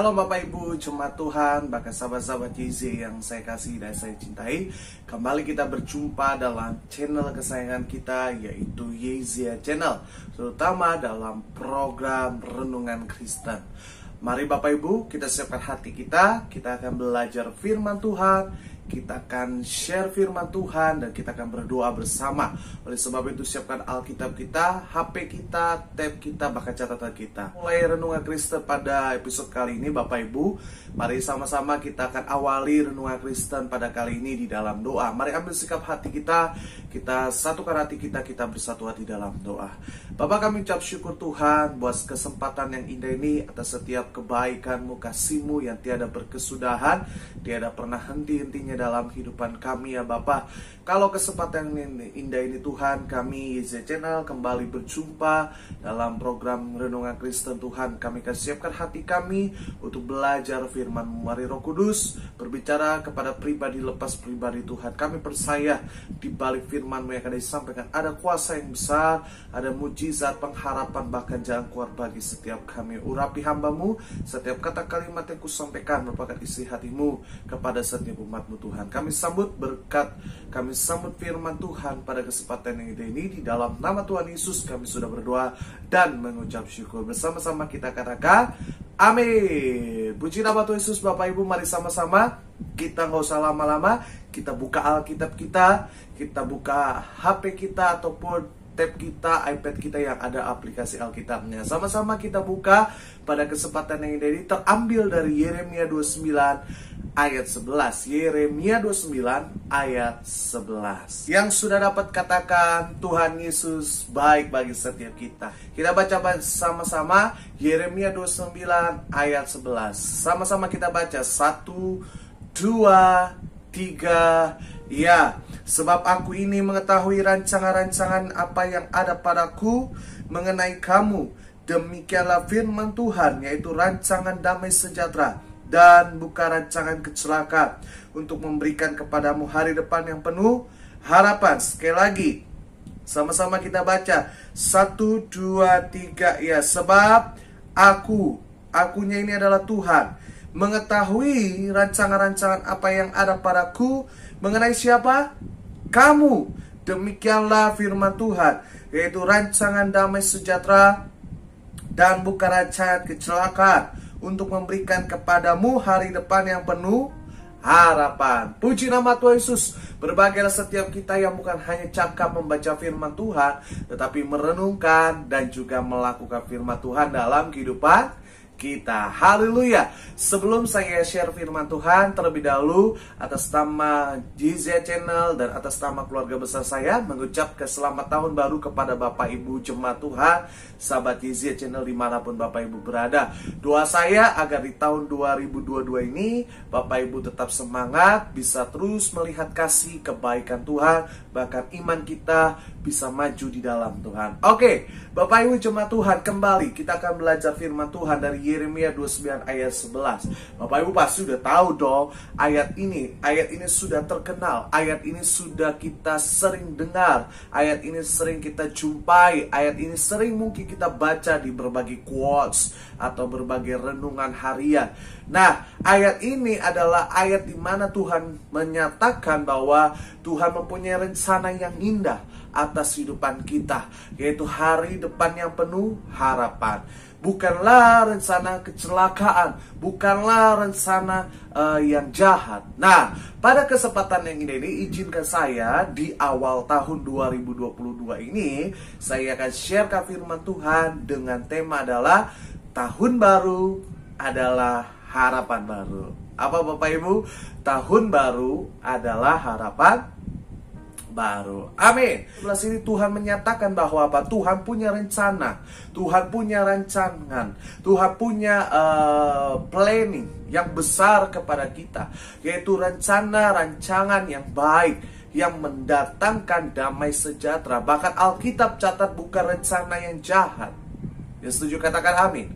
Shalom Bapak Ibu, Jemaat Tuhan, bahkan sahabat-sahabat YZ yang saya kasih dan saya cintai. Kembali kita berjumpa dalam channel kesayangan kita, yaitu YZ Channel, terutama dalam program Renungan Kristen. Mari Bapak Ibu, kita siapkan hati kita akan belajar firman Tuhan, kita akan share firman Tuhan, dan kita akan berdoa bersama. Oleh sebab itu siapkan Alkitab kita, HP kita, tab kita, bahkan catatan kita. Mulai Renungan Kristen pada episode kali ini Bapak Ibu, mari sama-sama kita akan awali Renungan Kristen pada kali ini di dalam doa. Mari ambil sikap hati kita satukan hati kita bersatu hati dalam doa. Bapak, kami ucap syukur Tuhan buat kesempatan yang indah ini, atas setiap kebaikan-Mu, kasih-Mu yang tiada berkesudahan, tiada pernah henti-hentinya dalam kehidupan kami ya Bapak. Kalau kesempatan yang indah ini Tuhan, kami YZ Channel kembali berjumpa dalam program Renungan Kristen. Tuhan, kami akan siapkan hati kami untuk belajar firman-Mu. Mari Roh Kudus berbicara kepada pribadi lepas pribadi Tuhan. Kami percaya di balik firman-Mu yang akan disampaikan ada kuasa yang besar, ada mujizat, pengharapan, bahkan jalan keluar bagi setiap kami. Urapi hamba-Mu, setiap kata kalimat yang kusampaikan merupakan isi hati-Mu kepada setiap umat-Mu Tuhan. Kami sambut berkat, kami sambut firman Tuhan pada kesempatan yang ini. Di dalam nama Tuhan Yesus kami sudah berdoa dan mengucap syukur. Bersama-sama kita katakan amin. Puji nama Tuhan Yesus. Bapak Ibu, mari sama-sama kita nggak usah lama-lama, kita buka Alkitab kita buka HP kita ataupun tab kita, iPad kita yang ada aplikasi Alkitabnya. Sama-sama kita buka pada kesempatan yang ini, terambil dari Yeremia 29 ayat 11. Yeremia 29 ayat 11. Yang sudah dapat katakan Tuhan Yesus baik bagi setiap kita. Kita baca sama-sama Yeremia 29 ayat 11. Sama-sama kita baca 1, 2, 3. Ya, sebab aku ini mengetahui rancangan-rancangan apa yang ada padaku mengenai kamu. Demikianlah firman Tuhan, yaitu rancangan damai sejahtera dan bukan rancangan kecelakaan, untuk memberikan kepadamu hari depan yang penuh harapan. Sekali lagi, sama-sama kita baca 1, 2, 3. Ya, sebab akunya ini adalah Tuhan, mengetahui rancangan-rancangan apa yang ada padaku mengenai siapa? Kamu. Demikianlah firman Tuhan, yaitu rancangan damai sejahtera dan bukan rancangan kecelakaan, untuk memberikan kepadamu hari depan yang penuh harapan. Puji nama Tuhan Yesus. Berbahagialah setiap kita yang bukan hanya cakap membaca firman Tuhan, tetapi merenungkan dan juga melakukan firman Tuhan dalam kehidupan kita. Haleluya. Sebelum saya share firman Tuhan, terlebih dahulu atas nama YZ Channel dan atas nama keluarga besar saya mengucapkan selamat tahun baru kepada Bapak Ibu Jemaat Tuhan, sahabat YZ Channel dimanapun Bapak Ibu berada. Doa saya agar di tahun 2022 ini Bapak Ibu tetap semangat, bisa terus melihat kasih kebaikan Tuhan, bahkan iman kita bisa maju di dalam Tuhan. Oke, Bapak Ibu Jemaat Tuhan, kembali kita akan belajar firman Tuhan dari Yeremia 29 ayat 11. Bapak Ibu pasti sudah tahu dong ayat ini sudah terkenal, ayat ini sudah kita sering dengar, ayat ini sering kita jumpai, ayat ini sering mungkin kita baca di berbagai quotes atau berbagai renungan harian. Nah, ayat ini adalah ayat di mana Tuhan menyatakan bahwa Tuhan mempunyai rencana yang indah atas kehidupan kita, yaitu hari depan yang penuh harapan. Bukanlah rencana kecelakaan, bukanlah rencana yang jahat. Nah, pada kesempatan yang ini izinkan saya di awal tahun 2022 ini, saya akan sharekan firman Tuhan dengan tema adalah tahun baru adalah harapan baru. Apa Bapak Ibu? Tahun baru adalah harapan baru. Amin. Sebelah sini Tuhan menyatakan bahwa apa? Tuhan punya rencana, Tuhan punya rancangan, Tuhan punya planning yang besar kepada kita, yaitu rancangan yang baik, yang mendatangkan damai sejahtera. Bahkan Alkitab catat bukan rencana yang jahat. Yang setuju katakan amin.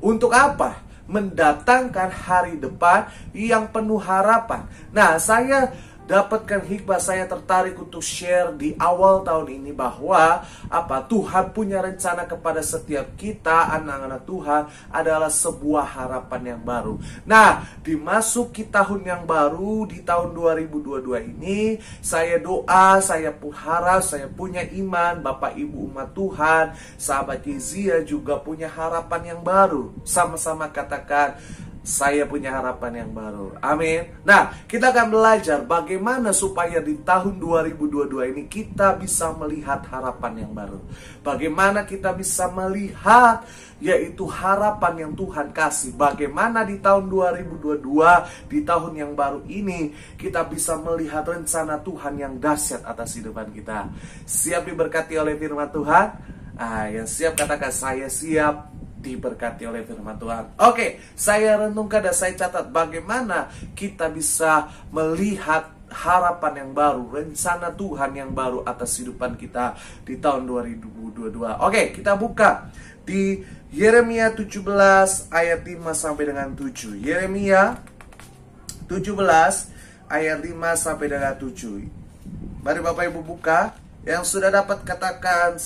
Untuk apa? Mendatangkan hari depan yang penuh harapan. Nah, saya dapatkan hikmah. Saya tertarik untuk share di awal tahun ini bahwa Tuhan punya rencana kepada setiap kita, anak-anak Tuhan, adalah sebuah harapan yang baru. Nah, dimasuki tahun yang baru, di tahun 2022 ini, saya doa, saya harap, saya punya iman, Bapak Ibu umat Tuhan, sahabat Yezia juga punya harapan yang baru. Sama-sama katakan, saya punya harapan yang baru. Amin. Nah, kita akan belajar bagaimana supaya di tahun 2022 ini kita bisa melihat harapan yang baru. Bagaimana kita bisa melihat yaitu harapan yang Tuhan kasih. Bagaimana di tahun 2022, di tahun yang baru ini, kita bisa melihat rencana Tuhan yang dahsyat atas kehidupan kita. Siap diberkati oleh firman Tuhan? Yang siap katakan, saya siap diberkati oleh firman Tuhan. Oke, saya renungkan dan saya catat bagaimana kita bisa melihat harapan yang baru, rencana Tuhan yang baru atas kehidupan kita di tahun 2022. Oke, kita buka di Yeremia 17 ayat 5 sampai dengan 7. Yeremia 17 ayat 5 sampai dengan 7. Mari Bapak Ibu buka. Yang sudah dapat katakan,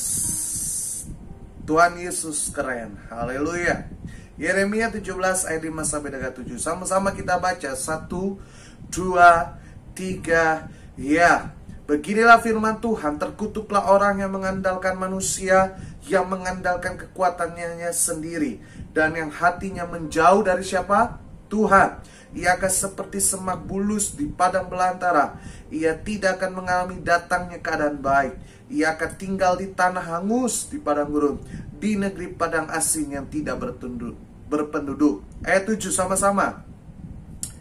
Tuhan Yesus keren. Haleluya. Yeremia 17 ayat 5 sampai dengan 7. Sama-sama kita baca. 1, 2, 3. Ya. Beginilah firman Tuhan, terkutuklah orang yang mengandalkan manusia, yang mengandalkan kekuatannya sendiri, dan yang hatinya menjauh dari siapa? Tuhan. Ia akan seperti semak bulus di padang belantara. Ia tidak akan mengalami datangnya keadaan baik. Ia akan tinggal di tanah hangus, di padang gurun, di negeri padang asing yang tidak berpenduduk. Ayat 7 sama-sama.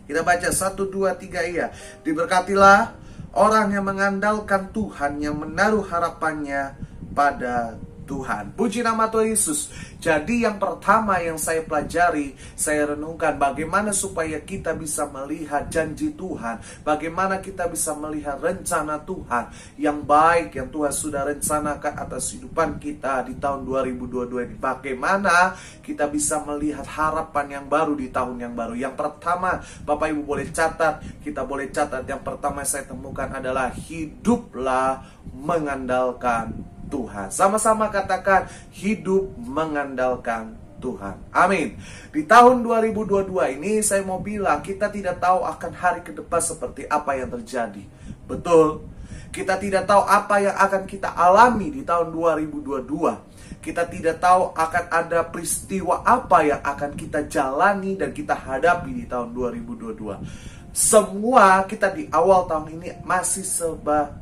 Kita baca 1, 2, 3. Iya. Diberkatilah orang yang mengandalkan Tuhan, yang menaruh harapannya pada Tuhan. Puji nama Tuhan Yesus. Jadi yang pertama yang saya pelajari, saya renungkan bagaimana supaya kita bisa melihat janji Tuhan, bagaimana kita bisa melihat rencana Tuhan yang baik yang Tuhan sudah rencanakan atas kehidupan kita di tahun 2022 ini. Bagaimana kita bisa melihat harapan yang baru di tahun yang baru. Yang pertama, Bapak Ibu boleh catat, kita boleh catat, yang pertama saya temukan adalah hiduplah mengandalkan Tuhan. Sama-sama katakan, hidup mengandalkan Tuhan. Amin. Di tahun 2022 ini saya mau bilang, kita tidak tahu akan hari ke depan seperti apa yang terjadi. Betul. Kita tidak tahu apa yang akan kita alami di tahun 2022. Kita tidak tahu akan ada peristiwa apa yang akan kita jalani dan kita hadapi di tahun 2022. Semua kita di awal tahun ini masih serba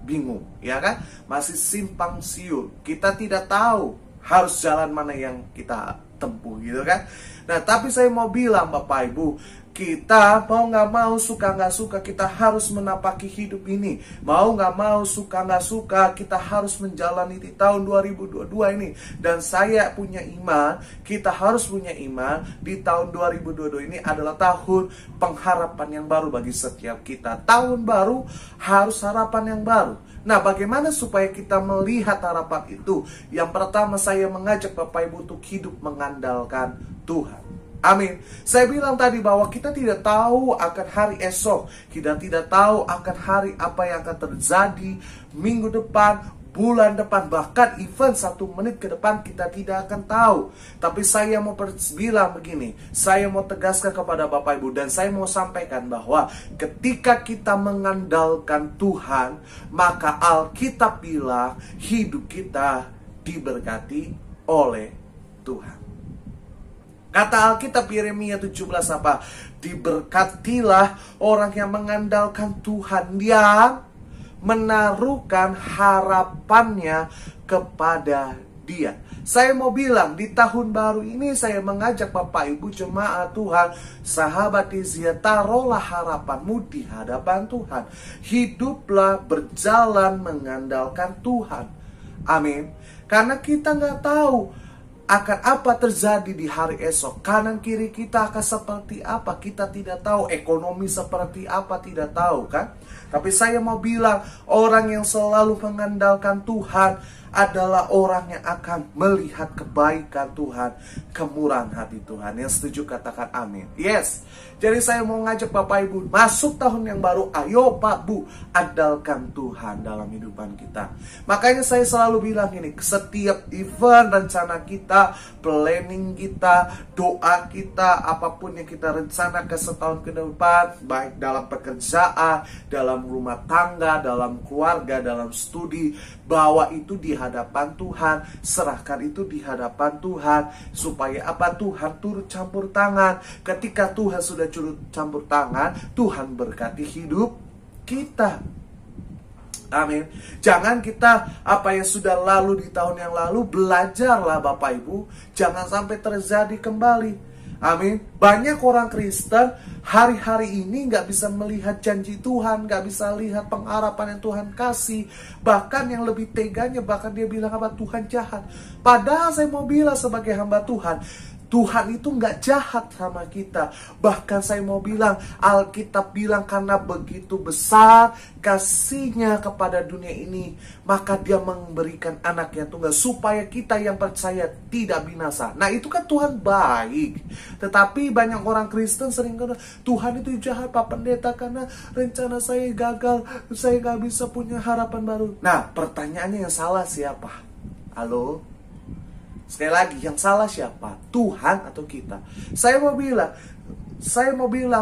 bingung, ya kan? Masih simpang siur. Kita tidak tahu harus jalan mana yang kita tempuh, gitu kan? Nah, tapi saya mau bilang Bapak Ibu, kita mau nggak mau, suka nggak suka, kita harus menapaki hidup ini. Mau nggak mau, suka nggak suka, kita harus menjalani di tahun 2022 ini. Dan saya punya iman, kita harus punya iman, di tahun 2022 ini adalah tahun pengharapan yang baru bagi setiap kita. Tahun baru harus harapan yang baru. Nah, bagaimana supaya kita melihat harapan itu? Yang pertama, saya mengajak Bapak Ibu untuk hidup mengandalkan Tuhan. Amin. Saya bilang tadi bahwa kita tidak tahu akan hari esok. Kita tidak tahu akan hari apa yang akan terjadi minggu depan, bulan depan, bahkan even 1 menit ke depan kita tidak akan tahu. Tapi saya mau bilang begini, saya mau tegaskan kepada Bapak Ibu, dan saya mau sampaikan bahwa ketika kita mengandalkan Tuhan, maka Alkitab bilang hidup kita diberkati oleh Tuhan. Kata Alkitab Yeremia 17 apa? Diberkatilah orang yang mengandalkan Tuhan, yang menaruhkan harapannya kepada Dia. Saya mau bilang, di tahun baru ini saya mengajak Bapak Ibu jemaat Tuhan, sahabat Yezia, taruhlah harapanmu di hadapan Tuhan. Hiduplah berjalan mengandalkan Tuhan. Amin. Karena kita nggak tahu akan apa terjadi di hari esok. Kanan kiri kita akan seperti apa, kita tidak tahu. Ekonomi seperti apa, tidak tahu kan. Tapi saya mau bilang, orang yang selalu mengandalkan Tuhan adalah orang yang akan melihat kebaikan Tuhan, kemurahan hati Tuhan. Yang setuju katakan amin. Yes. Jadi saya mau ngajak Bapak Ibu masuk tahun yang baru. Ayo Pak Bu, andalkan Tuhan dalam hidupan kita. Makanya saya selalu bilang ini, setiap event, rencana kita, planning kita, doa kita, apapun yang kita rencanakan setahun ke depan, baik dalam pekerjaan, dalam rumah tangga, dalam keluarga, dalam studi, bawa itu di hadapan Tuhan, serahkan itu di hadapan Tuhan, supaya apa? Tuhan turut campur tangan. Ketika Tuhan sudah turut campur tangan, Tuhan berkati hidup kita. Amin. Jangan kita apa yang sudah lalu di tahun yang lalu, belajarlah Bapak Ibu, jangan sampai terjadi kembali. Amin. Banyak orang Kristen hari-hari ini nggak bisa melihat janji Tuhan, nggak bisa lihat pengharapan yang Tuhan kasih. Bahkan yang lebih teganya, bahkan dia bilang apa? Tuhan jahat. Padahal saya mau bilang sebagai hamba Tuhan, Tuhan itu nggak jahat sama kita. Bahkan saya mau bilang, Alkitab bilang karena begitu besar kasihnya kepada dunia ini, maka dia memberikan anaknya tunggal supaya kita yang percaya tidak binasa. Nah itu kan Tuhan baik. Tetapi banyak orang Kristen sering kata, Tuhan itu jahat Pak Pendeta, karena rencana saya gagal, saya nggak bisa punya harapan baru. Nah pertanyaannya, yang salah siapa? Halo? Sekali lagi, yang salah siapa? Tuhan atau kita? Saya mau bilang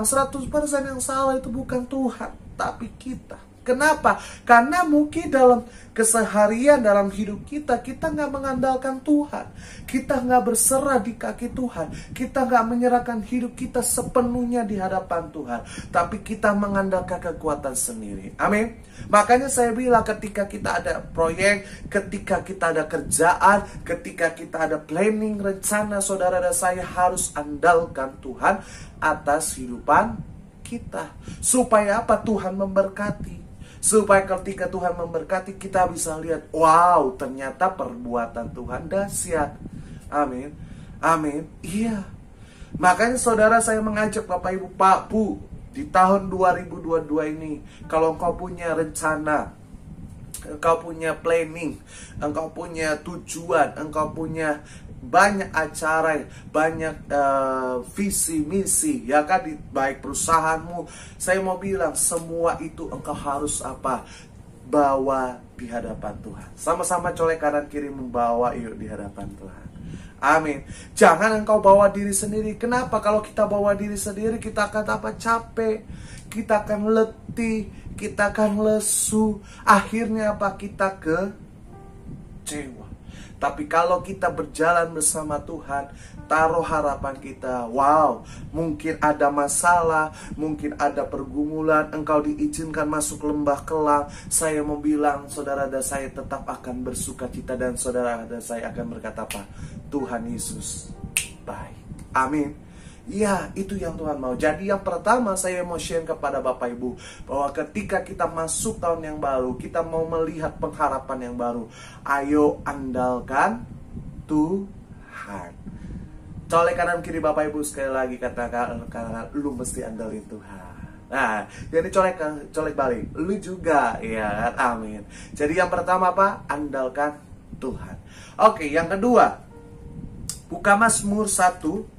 100% yang salah itu bukan Tuhan, tapi kita. Kenapa? Karena mungkin dalam keseharian, dalam hidup kita, kita nggak mengandalkan Tuhan. Kita nggak berserah di kaki Tuhan. Kita nggak menyerahkan hidup kita sepenuhnya di hadapan Tuhan. Tapi kita mengandalkan kekuatan sendiri. Amin. Makanya saya bilang, ketika kita ada proyek, ketika kita ada kerjaan, ketika kita ada planning, rencana, saudara dan saya harus andalkan Tuhan atas kehidupan kita. Supaya apa? Tuhan memberkati. Supaya ketika Tuhan memberkati, kita bisa lihat, wow, ternyata perbuatan Tuhan dahsyat. Amin. Amin. Iya. Makanya saudara, saya mengajak Bapak Ibu, Pak Bu, di tahun 2022 ini, kalau engkau punya rencana, engkau punya planning, engkau punya tujuan, engkau punya banyak acara, banyak visi misi, ya kan, di baik perusahaanmu, saya mau bilang semua itu engkau harus apa? Bawa di hadapan Tuhan. Sama-sama colek kanan kiri, membawa yuk di hadapan Tuhan. Amin. Jangan engkau bawa diri sendiri. Kenapa? Kalau kita bawa diri sendiri, kita akan apa? Capek, kita akan letih, kita akan lesu. Akhirnya apa? Kita kecewa. Tapi kalau kita berjalan bersama Tuhan, taruh harapan kita, wow, mungkin ada masalah, mungkin ada pergumulan, engkau diizinkan masuk lembah kelam, saya mau bilang, saudara dan saya tetap akan bersuka cita, dan saudara dan saya akan berkata apa? Tuhan Yesus baik. Amin. Ya, itu yang Tuhan mau. Jadi yang pertama saya mau share kepada Bapak Ibu, bahwa ketika kita masuk tahun yang baru, kita mau melihat pengharapan yang baru. Ayo andalkan Tuhan. Colek kanan kiri Bapak Ibu, sekali lagi katakan, lu mesti andalin Tuhan. Nah, jadi colek balik, lu juga, ya kan? Amin. Jadi yang pertama apa? Andalkan Tuhan. Oke, yang kedua, buka Mazmur 1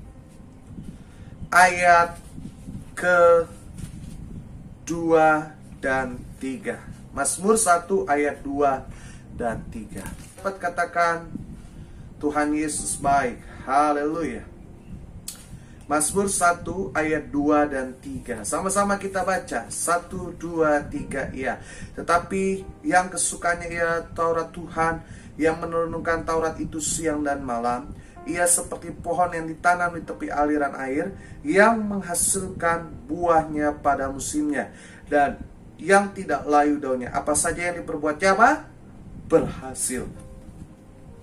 ayat ke-2 dan 3. Mazmur 1 ayat 2 dan 3. Dapat katakan, Tuhan Yesus baik. Haleluya. Mazmur 1 ayat 2 dan 3. Sama-sama kita baca. 1, 2, 3. Ya. Tetapi yang kesukanya ialah Taurat Tuhan, yang menurunkan Taurat itu siang dan malam. Ia seperti pohon yang ditanam di tepi aliran air, yang menghasilkan buahnya pada musimnya, dan yang tidak layu daunnya. Apa saja yang diperbuatnya apa? Berhasil.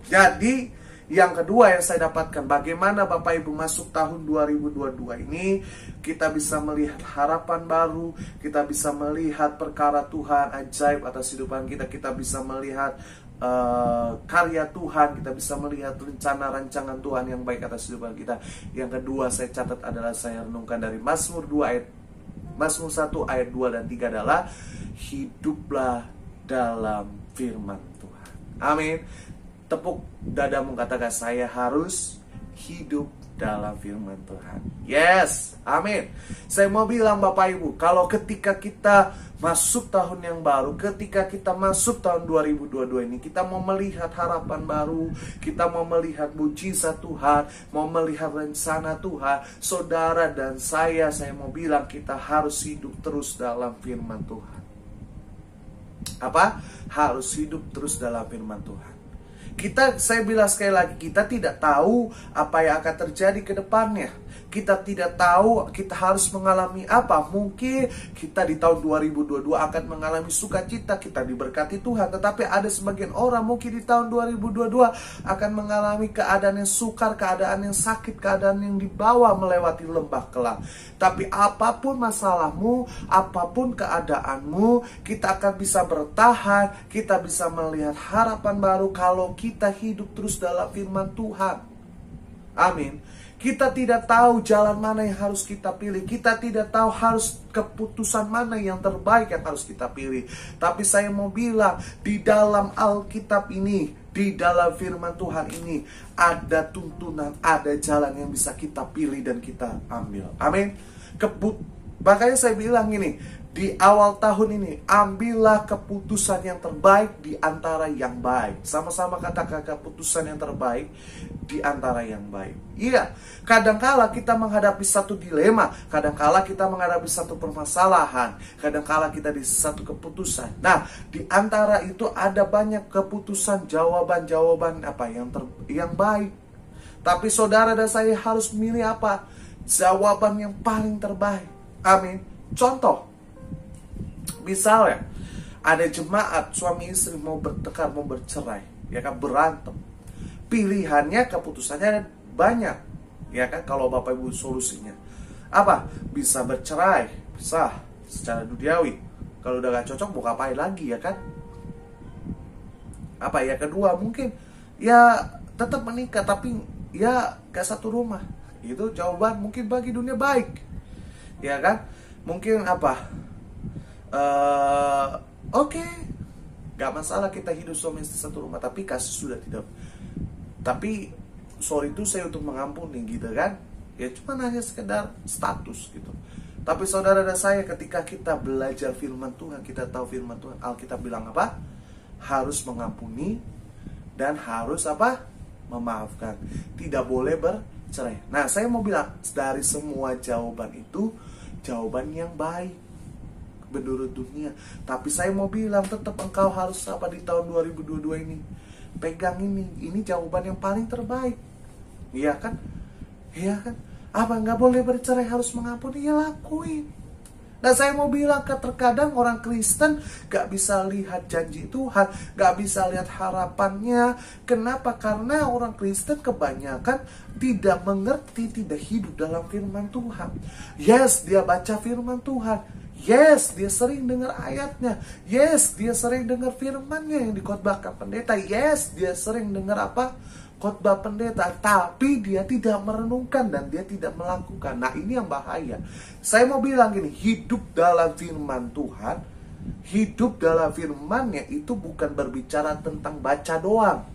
Jadi Yang kedua yang saya dapatkan, bagaimana Bapak Ibu masuk tahun 2022 ini kita bisa melihat harapan baru, kita bisa melihat perkara Tuhan ajaib atas kehidupan kita, kita bisa melihat karya Tuhan, kita bisa melihat rencana rancangan Tuhan yang baik atas kehidupan kita. Yang kedua saya catat adalah, saya renungkan dari Mazmur 1 ayat 2 dan 3 adalah, hiduplah dalam firman Tuhan. Amin. Tepuk dadamu, katakan, saya harus hidup dalam firman Tuhan. Yes, amin. Saya mau bilang Bapak Ibu, kalau ketika kita masuk tahun yang baru, ketika kita masuk tahun 2022 ini, kita mau melihat harapan baru, kita mau melihat mujizat Tuhan, mau melihat rencana Tuhan, saudara dan saya mau bilang kita harus hidup terus dalam firman Tuhan. Apa? Harus hidup terus dalam firman Tuhan. Saya bilang sekali lagi, kita tidak tahu apa yang akan terjadi ke depannya. Kita tidak tahu kita harus mengalami apa. Mungkin kita di tahun 2022 akan mengalami sukacita, kita diberkati Tuhan. Tetapi ada sebagian orang mungkin di tahun 2022 akan mengalami keadaan yang sukar, keadaan yang sakit, keadaan yang dibawa melewati lembah kelam. Tapi apapun masalahmu, apapun keadaanmu, kita akan bisa bertahan, kita bisa melihat harapan baru kalau kita hidup terus dalam firman Tuhan. Amin. Kita tidak tahu jalan mana yang harus kita pilih. Kita tidak tahu harus keputusan mana yang terbaik yang harus kita pilih. Tapi saya mau bilang, di dalam Alkitab ini, di dalam firman Tuhan ini, ada tuntunan, ada jalan yang bisa kita pilih dan kita ambil. Amin. Makanya saya bilang ini, di awal tahun ini, ambillah keputusan yang terbaik di antara yang baik. Sama-sama katakan, keputusan yang terbaik di antara yang baik. Iya, kadangkala kita menghadapi satu dilema, kadangkala kita menghadapi satu permasalahan, kadangkala kita di satu keputusan. Nah, di antara itu ada banyak keputusan, jawaban-jawaban yang baik. Tapi saudara dan saya harus memilih apa? Jawaban yang paling terbaik. Amin. Contoh, misalnya ada jemaat suami istri mau bertengkar, mau bercerai, ya kan, berantem. Pilihannya, keputusannya ada banyak, ya kan. Kalau Bapak Ibu solusinya apa? Bisa bercerai, bisa secara duniawi. Kalau udah gak cocok mau ngapain lagi, ya kan. Apa ya, kedua mungkin ya tetap menikah tapi ya gak satu rumah. Itu jawaban mungkin bagi dunia baik, ya kan. Mungkin apa, oke, gak masalah kita hidup suami istri satu rumah, tapi kasus sudah tidak. Tapi sorry itu saya untuk mengampuni, gitu kan. Ya cuma hanya sekedar status gitu. Tapi saudara dan saya, ketika kita belajar firman Tuhan, kita tahu firman Tuhan, Alkitab bilang apa? Harus mengampuni dan harus apa? Memaafkan. Tidak boleh bercerai. Nah, saya mau bilang, dari semua jawaban itu, jawaban yang baik menurut dunia. Tapi saya mau bilang, tetap engkau harus apa di tahun 2022 ini? Pegang ini jawaban yang paling terbaik. Iya kan? Iya kan? Apa nggak boleh bercerai, harus mengampuni? Ya lakuin. Nah, saya mau bilang, terkadang orang Kristen gak bisa lihat janji Tuhan, gak bisa lihat harapannya. Kenapa? Karena orang Kristen kebanyakan tidak mengerti, tidak hidup dalam firman Tuhan. Yes, dia baca firman Tuhan. Yes, dia sering dengar ayatnya. Yes, dia sering dengar firmannya yang dikhotbahkan pendeta. Yes, dia sering dengar apa? Khotbah pendeta. Tapi dia tidak merenungkan dan dia tidak melakukan. Nah, ini yang bahaya. Saya mau bilang gini, hidup dalam firman Tuhan, hidup dalam firmannya itu bukan berbicara tentang baca doang,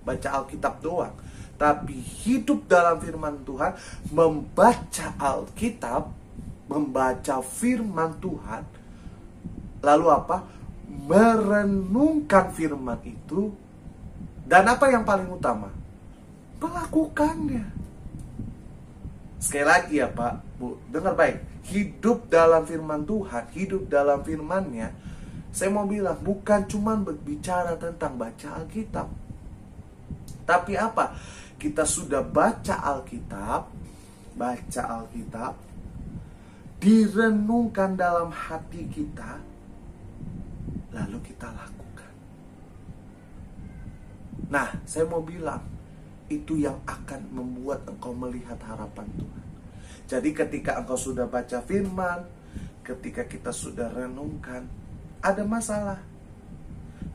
baca Alkitab doang. Tapi hidup dalam firman Tuhan, membaca Alkitab, membaca firman Tuhan, lalu apa? Merenungkan firman itu, dan apa yang paling utama? Melakukannya. Sekali lagi ya Pak, Bu, dengar baik. Hidup dalam firman Tuhan, hidup dalam firmannya, saya mau bilang, bukan cuma berbicara tentang baca Alkitab. Tapi apa? Kita sudah baca Alkitab, direnungkan dalam hati kita, lalu kita lakukan. Nah, saya mau bilang, itu yang akan membuat engkau melihat harapan Tuhan. Jadi ketika engkau sudah baca firman, ketika kita sudah renungkan, ada masalah,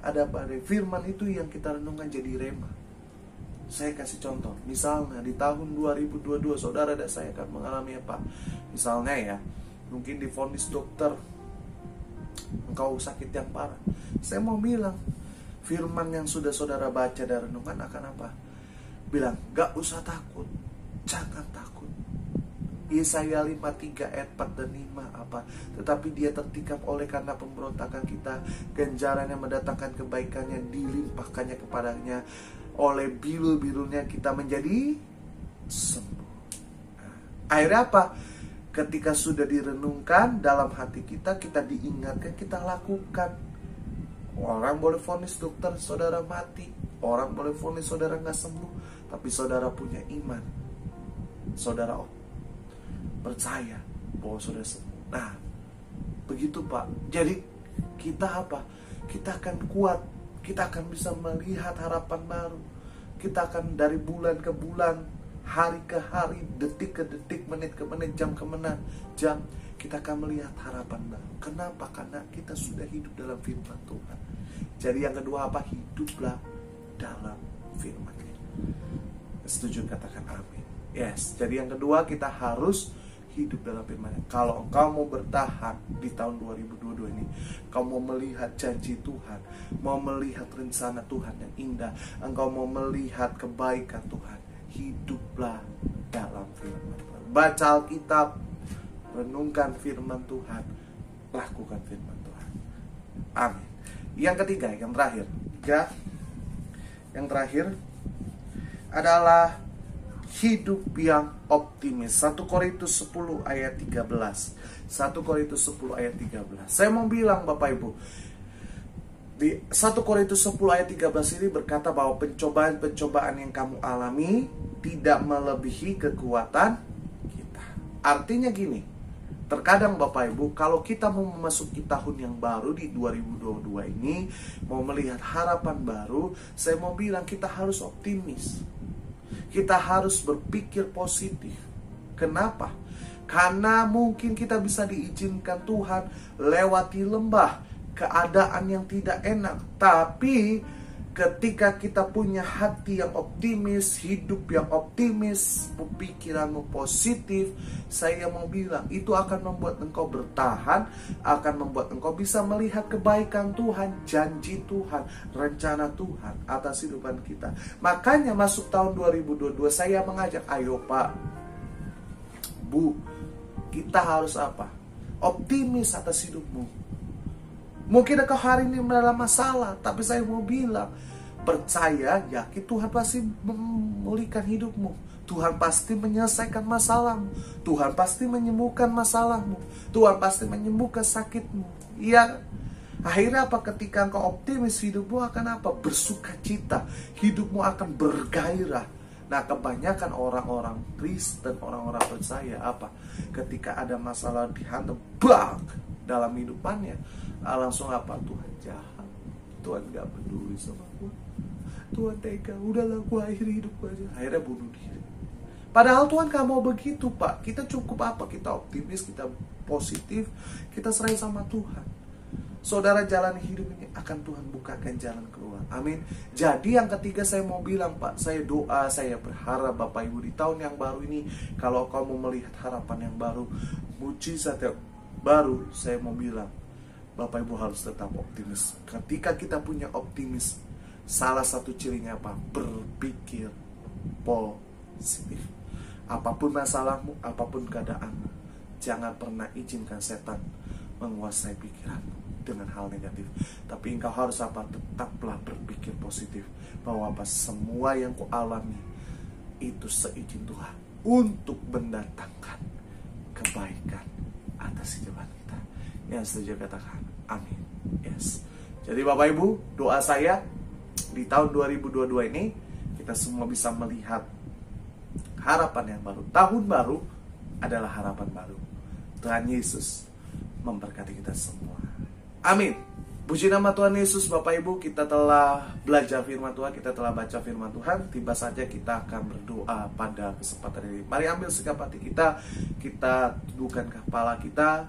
ada badai, firman itu yang kita renungkan jadi rema. Saya kasih contoh, misalnya di tahun 2022 saudara dan saya akan mengalami apa? Misalnya ya, mungkin divonis dokter engkau sakit yang parah. Saya mau bilang, firman yang sudah saudara baca dan renungkan akan apa? Bilang, gak usah takut, jangan takut. Yesaya 53 ayat 4 dan 5 apa? Tetapi dia tertikam oleh karena pemberontakan kita, ganjaran yang mendatangkan kebaikannya dilimpahkannya kepadanya, oleh bilu-bilunya kita menjadi sembuh. Akhirnya apa? Ketika sudah direnungkan dalam hati kita, kita diingatkan, kita lakukan. Orang boleh vonis dokter saudara mati, orang boleh vonis saudara nggak sembuh, tapi saudara punya iman, saudara percaya bahwa saudara sembuh. Nah, begitu Pak. Jadi kita apa? Kita akan kuat, kita akan bisa melihat harapan baru. Kita akan dari bulan ke bulan, hari ke hari, detik ke detik, menit ke menit, jam ke jam, kita akan melihat harapan baru. Kenapa? Karena kita sudah hidup dalam firman Tuhan. Jadi yang kedua apa? Hiduplah dalam firman. Setuju? Katakan amin. Yes. Jadi yang kedua kita harus hidup dalam firman. Kalau engkau mau bertahan di tahun 2022 ini, engkau mau melihat janji Tuhan, mau melihat rencana Tuhan yang indah, engkau mau melihat kebaikan Tuhan, hiduplah dalam firman Tuhan. Baca Alkitab, renungkan firman Tuhan, lakukan firman Tuhan. Amin. Yang ketiga, yang terakhir, yang terakhir adalah hidup yang optimis. 1 Korintus 10 ayat 13. 1 Korintus 10 ayat 13. Saya mau bilang Bapak Ibu, di 1 Korintus 10 ayat 13 ini berkata bahwa pencobaan-pencobaan yang kamu alami tidak melebihi kekuatan kita. Artinya gini, terkadang Bapak Ibu, kalau kita mau memasuki tahun yang baru di 2022 ini, mau melihat harapan baru, saya mau bilang kita harus optimis. Kita harus berpikir positif. Kenapa? Karena mungkin kita bisa diizinkan Tuhan lewati lembah, keadaan yang tidak enak. Tapi ketika kita punya hati yang optimis, hidup yang optimis, pikiranmu positif, saya mau bilang itu akan membuat engkau bertahan, akan membuat engkau bisa melihat kebaikan Tuhan, janji Tuhan, rencana Tuhan atas kehidupan kita. Makanya masuk tahun 2022 saya mengajak, ayo Pak, Bu, kita harus apa? Optimis atas hidupmu. Mungkin engkau hari ini dalam masalah, tapi saya mau bilang, percaya, yakin Tuhan pasti memulihkan hidupmu. Tuhan pasti menyelesaikan masalahmu. Tuhan pasti menyembuhkan masalahmu. Tuhan pasti menyembuhkan sakitmu. Iya. Akhirnya apa? Ketika engkau optimis, hidupmu akan apa? Bersuka cita. Hidupmu akan bergairah. Nah, kebanyakan orang-orang Kristen, orang-orang percaya apa? Ketika ada masalah dihantam, bang, dalam hidupannya, langsung apa? Tuhan jahat, Tuhan gak peduli sama gue, Tuhan tega, udahlah gue akhiri hidup gue aja, akhirnya bunuh diri. Padahal Tuhan gak mau begitu Pak. Kita cukup apa? Kita optimis, kita positif, kita serahin sama Tuhan. Saudara jalani hidup ini akan Tuhan bukakan jalan keluar. Amin. Jadi yang ketiga saya mau bilang Pak, saya doa, saya berharap Bapak Ibu di tahun yang baru ini, kalau kamu melihat harapan yang baru, mujizat yang baru, saya mau bilang Bapak Ibu harus tetap optimis. Ketika kita punya optimis, salah satu cirinya apa? Berpikir positif. Apapun masalahmu, apapun keadaanmu, jangan pernah izinkan setan menguasai pikiranmu dengan hal negatif. Tapi engkau harus apa? Tetaplah berpikir positif, bahwa apa? Semua yang ku alami itu seizin Tuhan untuk mendatangkan kebaikan atas kehidupan kita. Yang setuju katakan amin. Yes. Jadi Bapak Ibu, doa saya di tahun 2022 ini kita semua bisa melihat harapan yang baru. Tahun baru adalah harapan baru. Tuhan Yesus memberkati kita semua. Amin. Puji nama Tuhan Yesus. Bapak Ibu, kita telah belajar firman Tuhan, kita telah baca firman Tuhan. Tiba saja kita akan berdoa pada kesempatan ini. Mari ambil sikap hati kita tundukkan kepala kita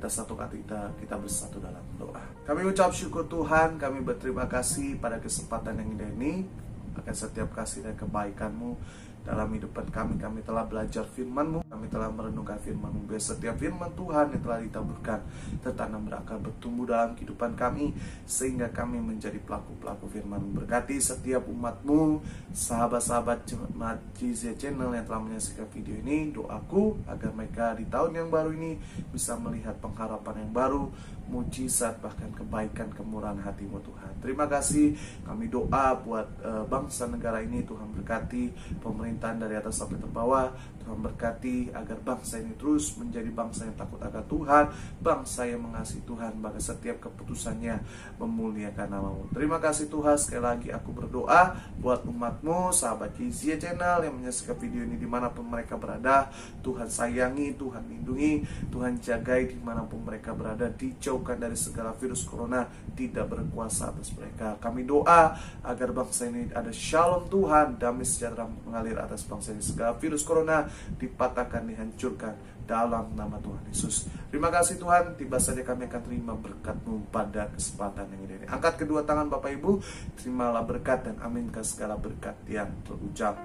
satu hati kita bersatu dalam doa. Kami ucap syukur Tuhan, kami berterima kasih pada kesempatan yang indah ini, akan setiap kasih dan kebaikan-Mu dalam hidupan kami. Kami telah belajar firman-Mu, kami telah merenungkan firman-Mu. Biar setiap firman Tuhan yang telah ditaburkan tertanam berakar, bertumbuh dalam kehidupan kami, sehingga kami menjadi pelaku-pelaku firman-Mu. Berkati setiap umat-Mu, sahabat-sahabat jemaat YZ Channel yang telah menyaksikan video ini. Doaku agar mereka di tahun yang baru ini bisa melihat pengharapan yang baru, mujizat, bahkan kebaikan, kemurahan hati-Mu Tuhan. Terima kasih. Kami doa buat bangsa negara ini. Tuhan berkati pemerintahan dari atas sampai ke bawah. Tuhan berkati agar bangsa ini terus menjadi bangsa yang takut akan Tuhan, bangsa yang mengasihi Tuhan, bahkan setiap keputusannya memuliakan nama-Mu. Terima kasih Tuhan. Sekali lagi aku berdoa buat umat-Mu, sahabat YZ Channel yang menyaksikan video ini dimanapun mereka berada. Tuhan sayangi, Tuhan lindungi, Tuhan jagai dimanapun mereka berada. Dijauhkan dari segala virus corona, tidak berkuasa atas mereka. Kami doa agar bangsa ini ada shalom Tuhan, damai sejahtera mengalir atas bangsa ini. Segala virus corona dipatahkan, dihancurkan dalam nama Tuhan Yesus. Terima kasih Tuhan. Tiba saja kami akan terima berkat-Mu pada kesempatan yang ini. Angkat kedua tangan Bapak Ibu, terimalah berkat dan aminkan segala berkat yang terucap.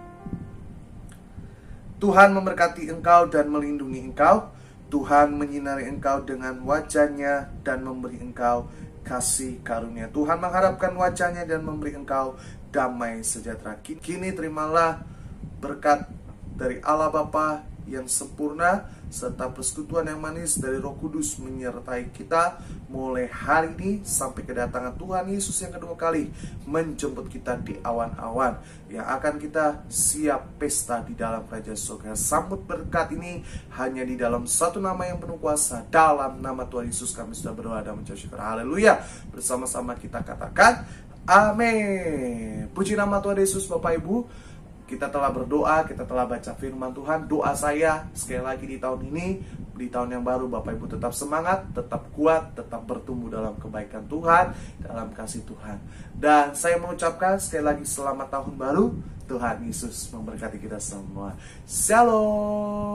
Tuhan memberkati engkau dan melindungi engkau. Tuhan menyinari engkau dengan wajah-Nya dan memberi engkau kasih karunia. Tuhan mengharapkan wajah-Nya dan memberi engkau damai sejahtera. Kini terimalah berkat dari Allah Bapa yang sempurna, serta persekutuan yang manis dari Roh Kudus menyertai kita mulai hari ini sampai kedatangan Tuhan Yesus yang kedua kali menjemput kita di awan-awan yang akan kita siap pesta di dalam kerajaan surga. Sambut berkat ini hanya di dalam satu nama yang penuh kuasa, dalam nama Tuhan Yesus kami sudah berdoa dan mengucap syukur. Haleluya. Bersama-sama kita katakan amin. Puji nama Tuhan Yesus. Bapak Ibu, kita telah berdoa, kita telah baca firman Tuhan. Doa saya sekali lagi di tahun ini, di tahun yang baru, Bapak Ibu tetap semangat, tetap kuat, tetap bertumbuh dalam kebaikan Tuhan, dalam kasih Tuhan. Dan saya mengucapkan sekali lagi selamat tahun baru. Tuhan Yesus memberkati kita semua. Shalom.